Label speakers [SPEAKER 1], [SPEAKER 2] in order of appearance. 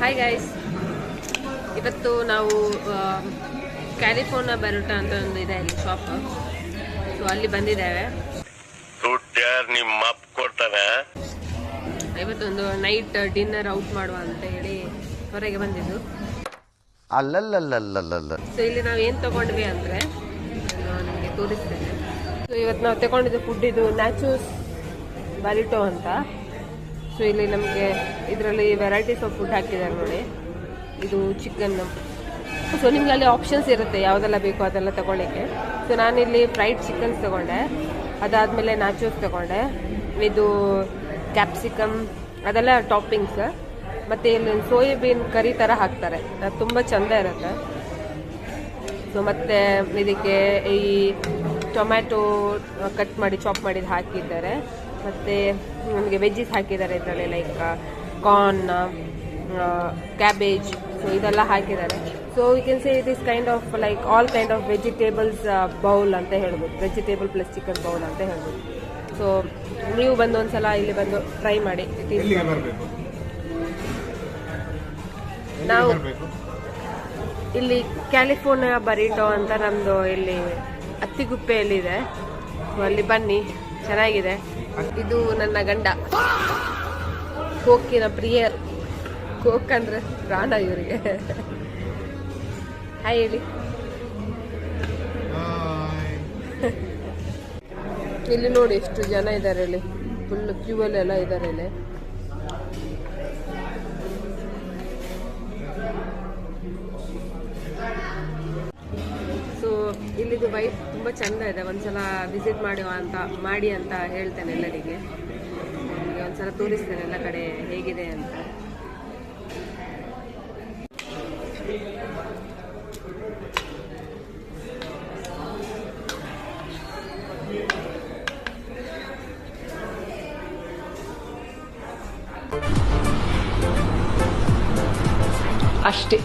[SPEAKER 1] Hi guys, ಇವತ್ತು ನಾವು California ಬರೋಟಾ ಅಂತ ಒಂದು ಇದೆ ಅಲ್ಲಿ ಶಾಪ್. ಸೊ ಅಲ್ಲಿ ಬಂದಿದ್ದೇವೆ. ಇವತ್ತೊಂದು ನೈಟ್ ಡಿನ್ನರ್ ಔಟ್ ಮಾಡುವ ಅಂತ ಹೇಳಿ ಹೊರಗೆ ಬಂದಿದ್ದು. ಸೊ ಇಲ್ಲಿ ನಾವು ಏನು ತಗೊಂಡ್ವಿ ಅಂದರೆ ನಿಮಗೆ ತೋರಿಸ್ತೇನೆ. ಸೊ ಇವತ್ತು ನಾವು ತಗೊಂಡಿದ್ದು ಫುಡ್ ಇದು ನ್ಯಾಚೂಸ್ ಬರಿಟೋ ಅಂತ. ಸೊ ಇಲ್ಲಿ ನಮಗೆ ಇದರಲ್ಲಿ ವೆರೈಟೀಸ್ ಆಫ್ ಫುಡ್ ಹಾಕಿದ್ದಾರೆ ನೋಡಿ. ಇದು ಚಿಕನ್. ಸೊ ನಿಮ್ಗೆ ಅಲ್ಲಿ ಆಪ್ಷನ್ಸ್ ಇರುತ್ತೆ ಯಾವುದೆಲ್ಲ ಬೇಕೋ ಅದೆಲ್ಲ ತಗೊಳ್ಳಿಕ್ಕೆ. ಸೊ ನಾನಿಲ್ಲಿ ಫ್ರೈಡ್ ಚಿಕನ್ಸ್ ತಗೊಂಡೆ, ಅದಾದಮೇಲೆ ನ್ಯಾಚೂಸ್ ತಗೊಂಡೆ, ಇದು ಕ್ಯಾಪ್ಸಿಕಮ್ ಅದೆಲ್ಲ ಟಾಪಿಂಗ್ಸ್, ಮತ್ತು ಇಲ್ಲಿ ಸೋಯಾಬೀನ್ ಕರಿ ಥರ ಹಾಕ್ತಾರೆ, ಅದು ತುಂಬ ಚೆಂದ ಇರುತ್ತೆ. ಸೊ ಮತ್ತು ಇದಕ್ಕೆ ಈ ಟೊಮ್ಯಾಟೊ ಕಟ್ ಮಾಡಿ ಚಾಪ್ ಮಾಡಿದ್ದು ಹಾಕಿದ್ದಾರೆ. ಮತ್ತು ನಮಗೆ ವೆಜ್ಜಿಸ್ ಹಾಕಿದ್ದಾರೆ ಇದರಲ್ಲಿ, ಲೈಕ್ ಕಾರ್ನ್, ಕ್ಯಾಬೇಜ್, ಸೊ ಇದೆಲ್ಲ ಹಾಕಿದ್ದಾರೆ. So you can say it is kind of like all kind of vegetables bowl ಅಂತ ಹೇಳ್ಬೋದು, ವೆಜಿಟೇಬಲ್ ಪ್ಲಸ್ ಚಿಕನ್ ಬೌಲ್ ಅಂತ ಹೇಳ್ಬೋದು. ಸೊ ನೀವು ಬಂದು ಒಂದ್ಸಲ ಇಲ್ಲಿ ಬಂದು ಟ್ರೈ ಮಾಡಿ. ನಾವು ಇಲ್ಲಿ ಕ್ಯಾಲಿಫೋರ್ನಿಯಾ ಬರಿಟೋ ಅಂತ ನಮ್ಮದು ಇಲ್ಲಿ ಅತ್ತಿಗುಪ್ಪೆಯಲ್ಲಿದೆ. ಸೊ ಅಲ್ಲಿ ಬನ್ನಿ, ಚೆನ್ನಾಗಿದೆ. ಇದು ನನ್ನ ಗಂಡ, ಕೋಕಿನ ಪ್ರಿಯ. ಕೋಕ್ ಅಂದ್ರೆ ಪ್ರಾಣ ಇವರಿಗೆ. ಹಾಯ್ ಹೇಳಿ. ಇಲ್ಲಿ ನೋಡಿ ಎಷ್ಟು ಜನ ಇದ್ದಾರೆ, ಇಲ್ಲಿ ಫುಲ್ ಕ್ಯೂ ಅಲ್ಲಿ ಎಲ್ಲ ಇದ್ದಾರೆ ಇಲ್ಲಿ. ಸೊ ಇಲ್ಲಿದು ವೈಫ್ ತುಂಬ ಚೆಂದ ಇದೆ. ಒಂದ್ಸಲ ವಿಸಿಟ್ ಮಾಡಿ ಅಂತ ಹೇಳ್ತೇನೆ ಎಲ್ಲರಿಗೆ. ಒಂದ್ಸಲ ತೋರಿಸ್ತೇನೆ ಎಲ್ಲ ಕಡೆ ಹೇಗಿದೆ ಅಂತ. ಅಷ್ಟೇ.